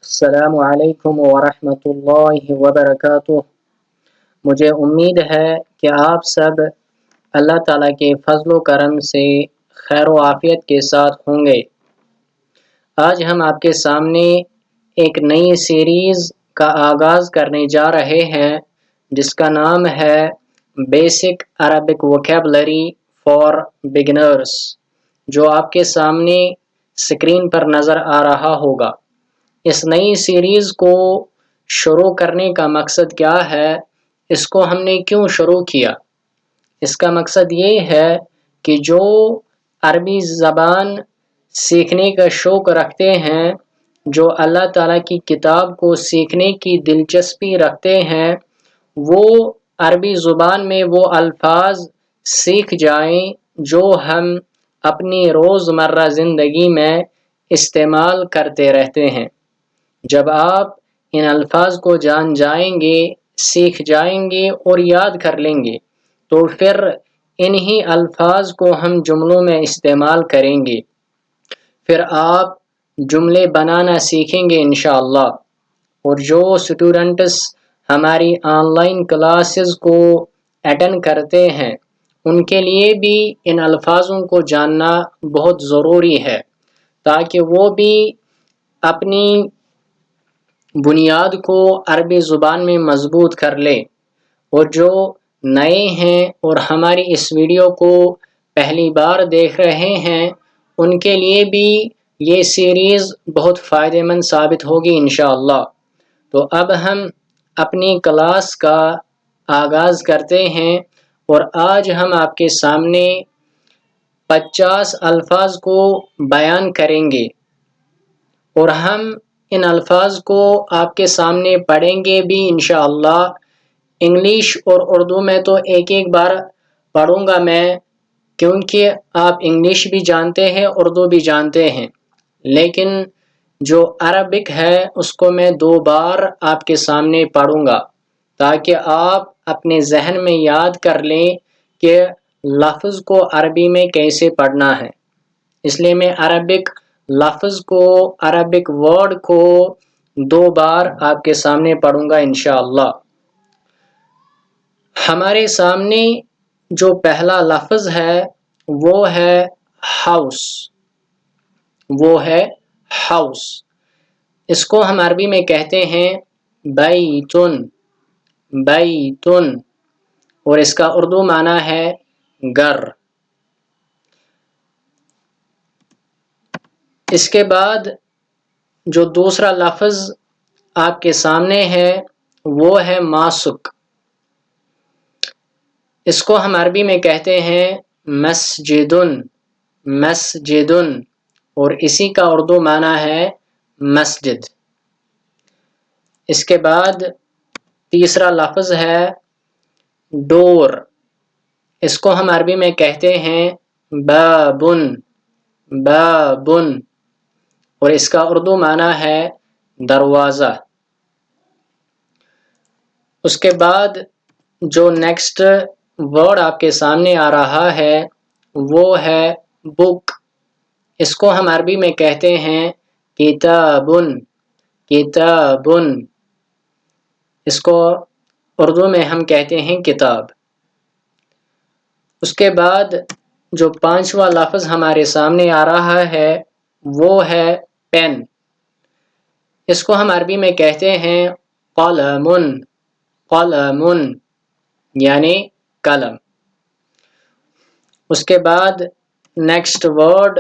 السلام علیکم ورحمۃ اللہ وبرکاتہ۔ مجھے امید ہے کہ آپ سب اللہ تعالیٰ کے فضل و کرم سے خیر و عافیت کے ساتھ ہوں گے۔ آج ہم آپ کے سامنے ایک نئی سیریز کا آغاز کرنے جا رہے ہیں جس کا نام ہے basic Arabic vocabulary for beginners, جو آپ کے سامنے اسکرین پر نظر آ رہا ہوگا۔ اس نئی سیریز کو شروع کرنے کا مقصد کیا ہے؟ اس کو ہم نے کیوں شروع کیا؟ اس کا مقصد یہ ہے کہ جو عربی زبان سیکھنے کا شوق رکھتے ہیں، جو اللہ تعالیٰ کی کتاب کو سیکھنے کی دلچسپی رکھتے ہیں، وہ عربی زبان میں وہ الفاظ سیکھ جائیں جو ہم اپنی روزمرہ زندگی میں استعمال کرتے رہتے ہیں۔ جب آپ ان الفاظ کو جان جائیں گے، سیکھ جائیں گے اور یاد کر لیں گے تو پھر انہی الفاظ کو ہم جملوں میں استعمال کریں گے، پھر آپ جملے بنانا سیکھیں گے انشاءاللہ۔ اور جو اسٹوڈنٹس ہماری آن لائن کلاسز کو اٹینڈ کرتے ہیں، ان کے لیے بھی ان الفاظوں کو جاننا بہت ضروری ہے تاکہ وہ بھی اپنی بنیاد کو عربی زبان میں مضبوط کر لے۔ اور جو نئے ہیں اور ہماری اس ویڈیو کو پہلی بار دیکھ رہے ہیں، ان کے لیے بھی یہ سیریز بہت فائدہ مند ثابت ہوگی انشاءاللہ۔ تو اب ہم اپنی کلاس کا آغاز کرتے ہیں اور آج ہم آپ کے سامنے 50 الفاظ کو بیان کریں گے اور ہم ان الفاظ کو آپ کے سامنے پڑھیں گے بھی انشاءاللہ۔ انگلش اور اردو میں تو ایک ایک بار پڑھوں گا میں، کیونکہ آپ انگلش بھی جانتے ہیں، اردو بھی جانتے ہیں، لیکن جو عربک ہے اس کو میں 2 بار آپ کے سامنے پڑھوں گا تاکہ آپ اپنے ذہن میں یاد کر لیں کہ لفظ کو عربی میں کیسے پڑھنا ہے۔ اس لیے میں عربک لفظ کو، عربک ورڈ کو 2 بار آپ کے سامنے پڑھوں گا انشاءاللہ۔ ہمارے سامنے جو پہلا لفظ ہے وہ ہے ہاؤس، وہ ہے ہاؤس۔ اس کو ہم عربی میں کہتے ہیں بیتن، بیتن، اور اس کا اردو معنی ہے گھر۔ اس کے بعد جو دوسرا لفظ آپ کے سامنے ہے وہ ہے ماسک۔ اس کو ہم عربی میں کہتے ہیں مسجدن، مسجدن، اور اسی کا اردو معنی ہے مسجد۔ اس کے بعد تیسرا لفظ ہے ڈور۔ اس کو ہم عربی میں کہتے ہیں بابن، بابن، اور اس کا اردو معنی ہے دروازہ۔ اس کے بعد جو نیکسٹ ورڈ آپ کے سامنے آ رہا ہے وہ ہے بک۔ اس کو ہم عربی میں کہتے ہیں کتابن، کتابن، اس کو اردو میں ہم کہتے ہیں کتاب۔ اس کے بعد جو 5واں لفظ ہمارے سامنے آ رہا ہے وہ ہے پین۔ اس کو ہم عربی میں کہتے ہیں قلمن، قلمن، یعنی قلم۔ اس کے بعد نیکسٹ ورڈ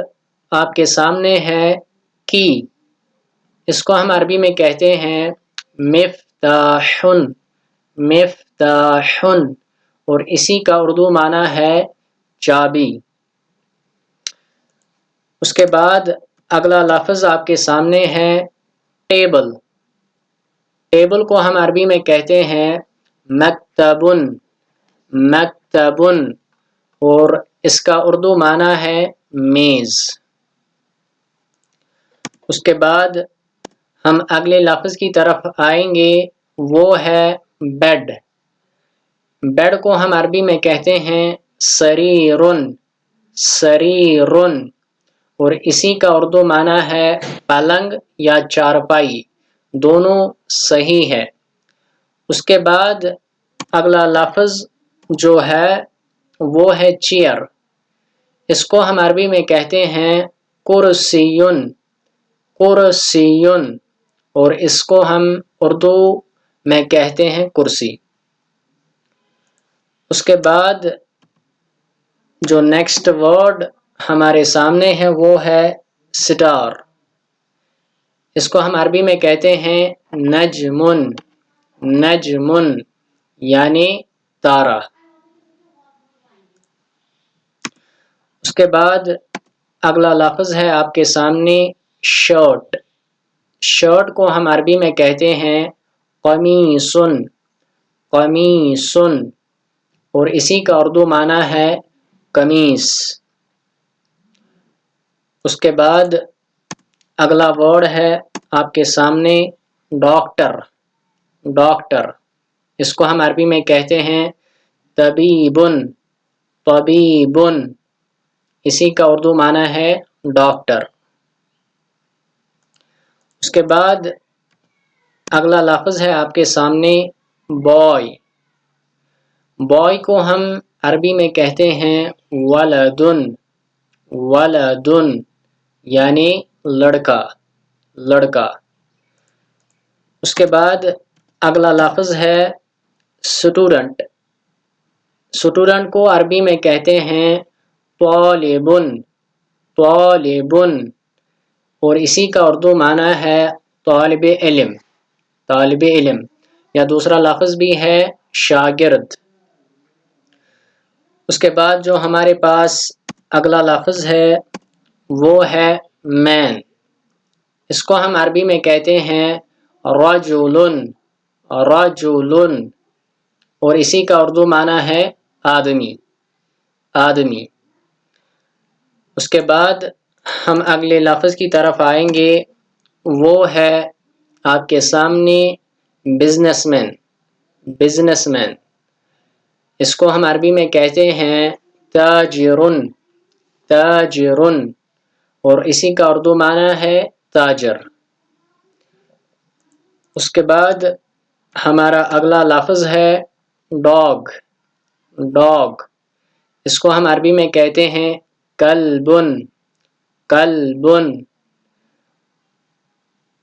آپ کے سامنے ہے کی۔ اس کو ہم عربی میں کہتے ہیں مفتاحن، مفتاحن، اور اسی کا اردو معنی ہے چابی۔ اس کے بعد اگلا لفظ آپ کے سامنے ہے ٹیبل۔ ٹیبل کو ہم عربی میں کہتے ہیں مکتبن، مکتبن، اور اس کا اردو معنی ہے میز۔ اس کے بعد ہم اگلے لفظ کی طرف آئیں گے، وہ ہے بیڈ۔ بیڈ کو ہم عربی میں کہتے ہیں سریرن، سریرن، اور اسی کا اردو معنی ہے پلنگ یا چارپائی۔ دونوں صحیح ہے۔ اس کے بعد اگلا لفظ جو ہے وہ ہے چیئر۔ اس کو ہم عربی میں کہتے ہیں کرسیون، کرسیون، اور اس کو ہم اردو میں کہتے ہیں کرسی۔ اس کے بعد جو نیکسٹ ورڈ ہمارے سامنے ہے وہ ہے سٹار۔ اس کو ہم عربی میں کہتے ہیں نجمن، نجمن یعنی تارہ۔ اس کے بعد اگلا لفظ ہے آپ کے سامنے شرٹ۔ شرٹ کو ہم عربی میں کہتے ہیں قمیصن، قمیصن، اور اسی کا اردو معنی ہے قمیص۔ اس کے بعد اگلا ورڈ ہے آپ کے سامنے ڈاکٹر، ڈاکٹر۔ اس کو ہم عربی میں کہتے ہیں طبیبن، طبیبن، اسی کا اردو معنی ہے ڈاکٹر۔ اس کے بعد اگلا لفظ ہے آپ کے سامنے بوائے۔ بوائے کو ہم عربی میں کہتے ہیں ولدن، ولدن یعنی لڑکا، لڑکا۔ اس کے بعد اگلا لفظ ہے اسٹوڈنٹ۔ اسٹوڈنٹ کو عربی میں کہتے ہیں طالبن، طالبن، اور اسی کا اردو معنی ہے طالب علم، طالب علم، یا دوسرا لفظ بھی ہے شاگرد۔ اس کے بعد جو ہمارے پاس اگلا لفظ ہے وہ ہے مین۔ اس کو ہم عربی میں کہتے ہیں رجلن، رجلن، اور اسی کا اردو معنی ہے آدمی، آدمی۔ اس کے بعد ہم اگلے لفظ کی طرف آئیں گے، وہ ہے آپ کے سامنے بزنس مین، بزنس مین۔ اس کو ہم عربی میں کہتے ہیں تاجرن، تاجرن، اور اسی کا اردو معنی ہے تاجر۔ اس کے بعد ہمارا اگلا لفظ ہے ڈاگ، ڈاگ۔ اس کو ہم عربی میں کہتے ہیں کلبن، کلبن،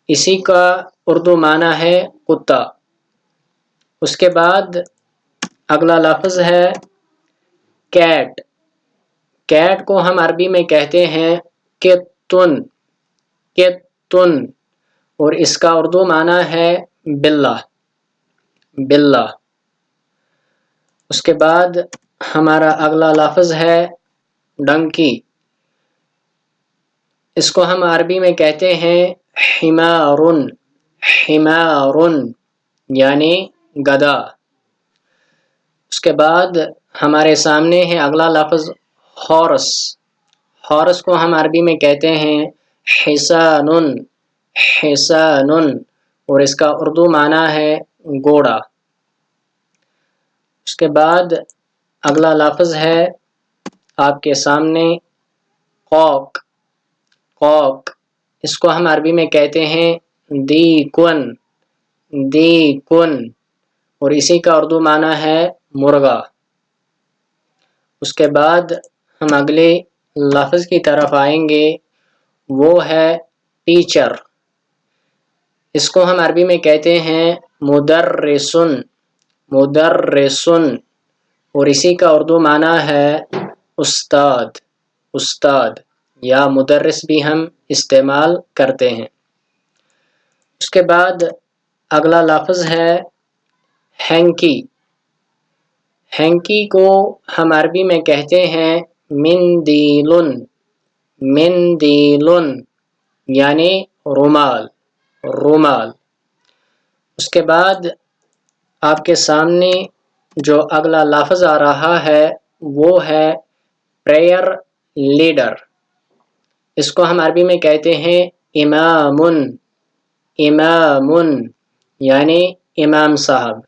اسی کا اردو معنی ہے کتا۔ اس کے بعد اگلا لفظ ہے کیٹ۔ کیٹ کو ہم عربی میں کہتے ہیں کتن، کتن، اور اس کا اردو معنی ہے بلہ، بلہ۔ اس کے بعد ہمارا اگلا لفظ ہے ڈنکی۔ اس کو ہم عربی میں کہتے ہیں حمارن، حمارن یعنی گدھا۔ اس کے بعد ہمارے سامنے ہے اگلا لفظ ہارس۔ ہارس کو ہم عربی میں کہتے ہیں حصانن، حصانن، اور اس کا اردو معنی ہے گھوڑا۔ اس کے بعد اگلا لفظ ہے آپ کے سامنے قوق، قوق۔ اس کو ہم عربی میں کہتے ہیں دیکن، دیکن، اور اسی کا اردو معنی ہے مرغا۔ اس کے بعد ہم اگلے لفظ کی طرف آئیں گے، وہ ہے ٹیچر۔ اس کو ہم عربی میں کہتے ہیں مدرسن، مدرسن، اور اسی کا اردو معنی ہے استاد، استاد، یا مدرس بھی ہم استعمال کرتے ہیں۔ اس کے بعد اگلا لفظ ہے ہینکی۔ ہینکی کو ہم عربی میں کہتے ہیں مندیلن، مندیلن یعنی رومال، رومال۔ اس کے بعد آپ کے سامنے جو اگلا لفظ آ رہا ہے وہ ہے پریئر لیڈر۔ اس کو ہم عربی میں کہتے ہیں امامن، امامن یعنی امام صاحب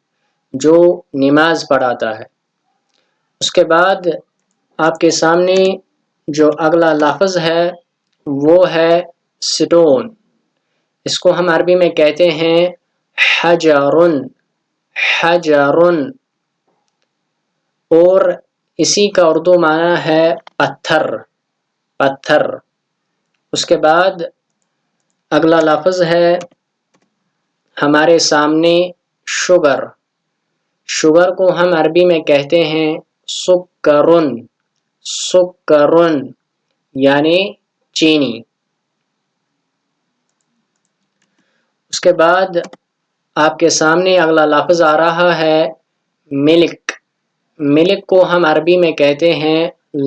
جو نماز پڑھاتا ہے۔ اس کے بعد آپ کے سامنے جو اگلا لفظ ہے وہ ہے سٹون۔ اس کو ہم عربی میں کہتے ہیں حجرن، حجرن، اور اسی کا اردو معنی ہے پتھر، پتھر۔ اس کے بعد اگلا لفظ ہے ہمارے سامنے شوگر، شوگر کو ہم عربی میں کہتے ہیں سکرن، سکرن یعنی چینی۔ اس کے بعد آپ کے سامنے اگلا لفظ آ رہا ہے ملک، ملک کو ہم عربی میں کہتے ہیں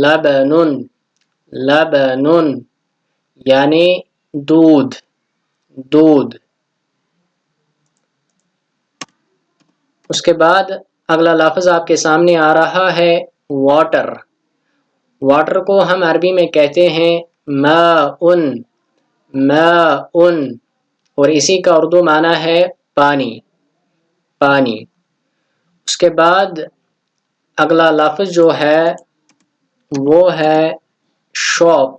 لبنن، لبنن یعنی دودھ، دودھ۔ اس کے بعد اگلا لفظ آپ کے سامنے آ رہا ہے واٹر، واٹر کو ہم عربی میں کہتے ہیں ماء، ماء، اور اسی کا اردو معنی ہے پانی، پانی۔ اس کے بعد اگلا لفظ جو ہے وہ ہے شاپ،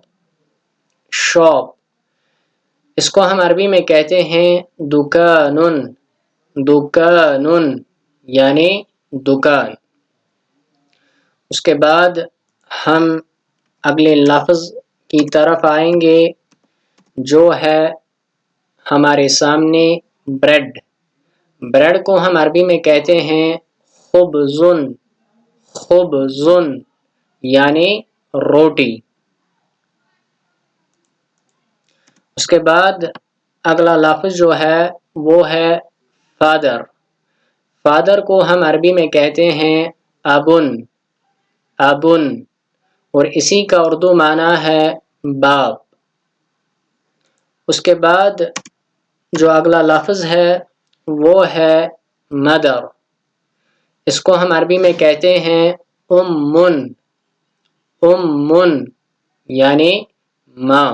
شاپ، اس کو ہم عربی میں کہتے ہیں دکانن، دکانن یعنی دکان۔ اس کے بعد ہم اگلے لفظ کی طرف آئیں گے جو ہے ہمارے سامنے بریڈ، بریڈ کو ہم عربی میں کہتے ہیں خبزن، خبزن یعنی روٹی۔ اس کے بعد اگلا لفظ جو ہے وہ ہے فادر، فادر کو ہم عربی میں کہتے ہیں ابن، ابن، اور اسی کا اردو معنی ہے باپ۔ اس کے بعد جو اگلا لفظ ہے وہ ہے مدر، اس کو ہم عربی میں کہتے ہیں امن، امن یعنی ماں۔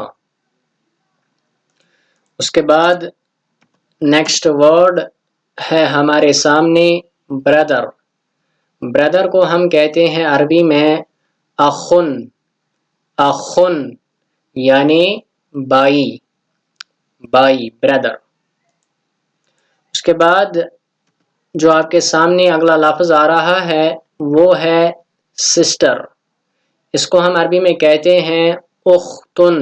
اس کے بعد نیکسٹ ورڈ ہے ہمارے سامنے بردر، بردر کو ہم کہتے ہیں عربی میں اخن، اخن یعنی بھائی، بھائی، بردر۔ اس کے بعد جو آپ کے سامنے اگلا لفظ آ رہا ہے وہ ہے سسٹر، اس کو ہم عربی میں کہتے ہیں اختن،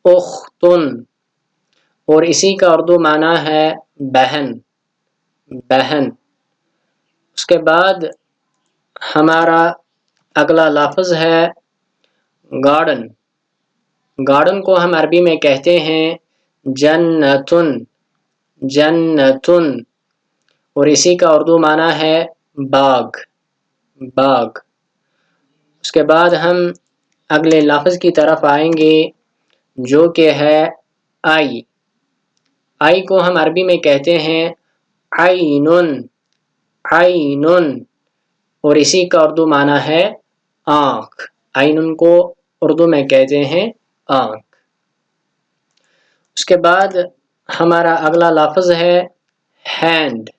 اختن، اور اسی کا اردو معنی ہے بہن، بہن۔ اس کے بعد ہمارا اگلا لفظ ہے گارڈن، گارڈن کو ہم عربی میں کہتے ہیں جنتن، جنتن، اور اسی کا اردو معنی ہے باغ، باغ۔ اس کے بعد ہم اگلے لفظ کی طرف آئیں گے جو کہ ہے آئی، آئی کو ہم عربی میں کہتے ہیں عینن، عینن، اور اسی کا اردو معنی ہے آنکھ، عینن کو اردو میں کہتے ہیں آنکھ۔ اس کے بعد ہمارا اگلا لفظ ہے ہینڈ،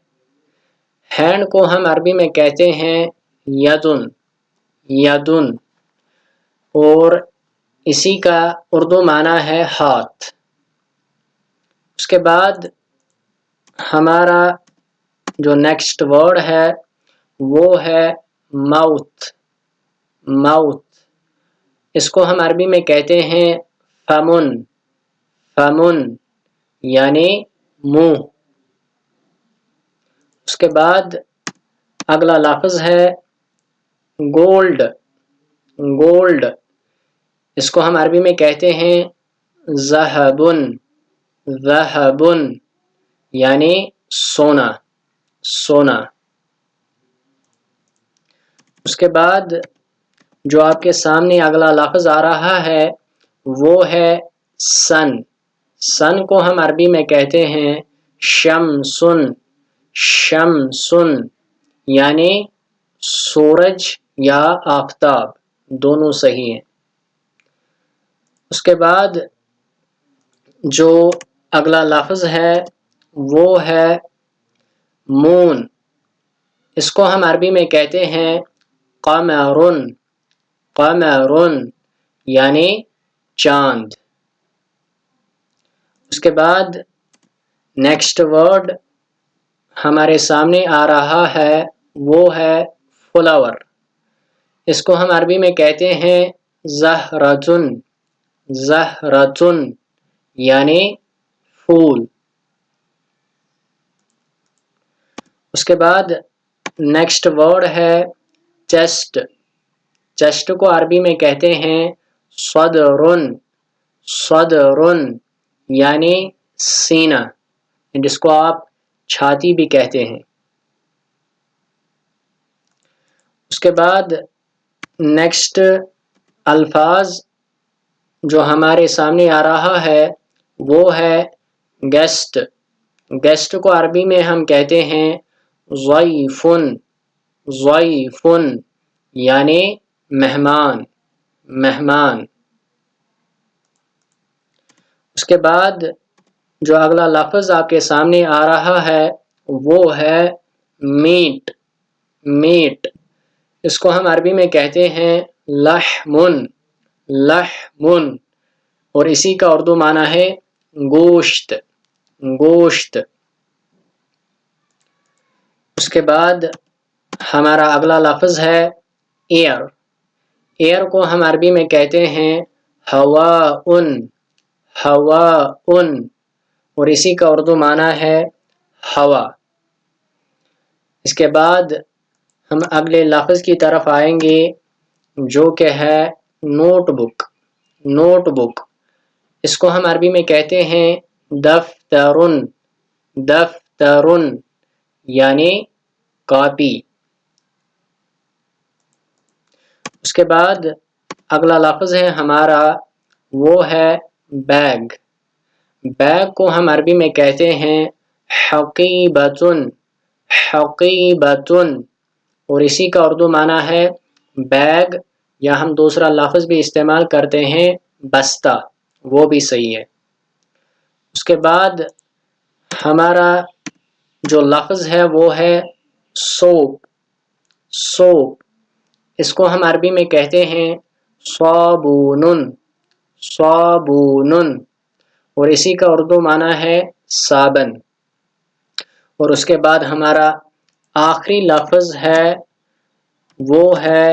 ہینڈ کو ہم عربی میں کہتے ہیں یدن، یدن، اور اسی کا اردو معنی ہے ہاتھ۔ اس کے بعد ہمارا جو نیکسٹ ورڈ ہے وہ ہے ماؤتھ، ماؤتھ، اس کو ہم عربی میں کہتے ہیں فمن، فمن یعنی منہ۔ اس کے بعد اگلا لفظ ہے گولڈ، گولڈ، اس کو ہم عربی میں کہتے ہیں ذہبن، ذہبن یعنی سونا، سونا۔ اس کے بعد جو آپ کے سامنے اگلا لفظ آ رہا ہے وہ ہے سن، سن کو ہم عربی میں کہتے ہیں شمسن، شمسن یعنی سورج یا آفتاب، دونوں صحیح ہیں۔ اس کے بعد جو اگلا لفظ ہے وہ ہے مون، اس کو ہم عربی میں کہتے ہیں قمرن، قمرن یعنی چاند۔ اس کے بعد نیکسٹ ورڈ ہمارے سامنے آ رہا ہے وہ ہے فلاور. اس کو ہم عربی میں کہتے ہیں زہرتن. زہرتن یعنی پھول. اس کے بعد نیکسٹ ورڈ ہے چیسٹ. چیسٹ کو عربی میں کہتے ہیں صدرن. صدرن یعنی سینہ، جس کو آپ چھاتی بھی کہتے ہیں. اس کے بعد نیکسٹ الفاظ جو ہمارے سامنے آ رہا ہے وہ ہے گیسٹ. گیسٹ کو عربی میں ہم کہتے ہیں ضیفن. ضیفن یعنی مہمان، مہمان. اس کے بعد جو اگلا لفظ آپ کے سامنے آ رہا ہے وہ ہے میٹ. میٹ اس کو ہم عربی میں کہتے ہیں لحمن. لحمن اور اسی کا اردو معنی ہے گوشت. گوشت. اس کے بعد ہمارا اگلا لفظ ہے ایئر. ایئر کو ہم عربی میں کہتے ہیں ہواء. ہواء اور اسی کا اردو معنی ہے ہوا. اس کے بعد ہم اگلے لفظ کی طرف آئیں گے جو کہ ہے نوٹ بک. نوٹ بک اس کو ہم عربی میں کہتے ہیں دفترن. دفترن یعنی کاپی. اس کے بعد اگلا لفظ ہے ہمارا وہ ہے بیگ. بیگ کو ہم عربی میں کہتے ہیں حقیبتن. حقیبتن اور اسی کا اردو معنی ہے بیگ، یا ہم دوسرا لفظ بھی استعمال کرتے ہیں بستہ، وہ بھی صحیح ہے. اس کے بعد ہمارا جو لفظ ہے وہ ہے سوپ. سوپ اس کو ہم عربی میں کہتے ہیں صابون. صابون اور اسی کا اردو معنی ہے صابن. اور اس کے بعد ہمارا آخری لفظ ہے وہ ہے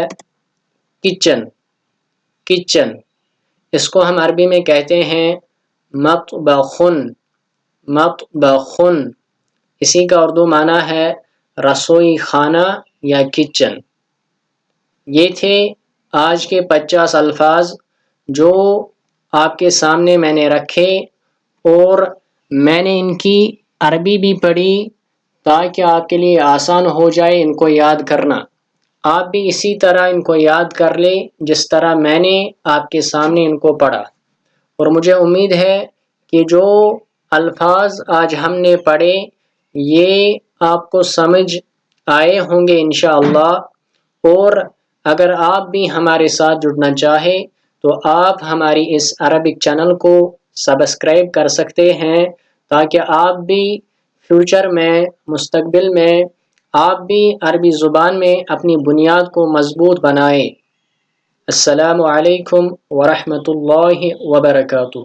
کچن. کچن اس کو ہم عربی میں کہتے ہیں مطبخن. مطبخن اسی کا اردو معنی ہے رسوئی خانہ یا کچن. یہ تھے آج کے 50 الفاظ جو آپ کے سامنے میں نے رکھے، اور میں نے ان کی عربی بھی پڑھی تاکہ آپ کے لیے آسان ہو جائے ان کو یاد کرنا. آپ بھی اسی طرح ان کو یاد کر لیں جس طرح میں نے آپ کے سامنے ان کو پڑھا. اور مجھے امید ہے کہ جو الفاظ آج ہم نے پڑھے یہ آپ کو سمجھ آئے ہوں گے انشاءاللہ. اور اگر آپ بھی ہمارے ساتھ جڑنا چاہے تو آپ ہماری اس عربک چینل کو سبسکرائب کر سکتے ہیں تاکہ آپ بھی فیوچر میں، مستقبل میں آپ بھی عربی زبان میں اپنی بنیاد کو مضبوط بنائیں. السلام علیکم ورحمۃ اللہ وبرکاتہ.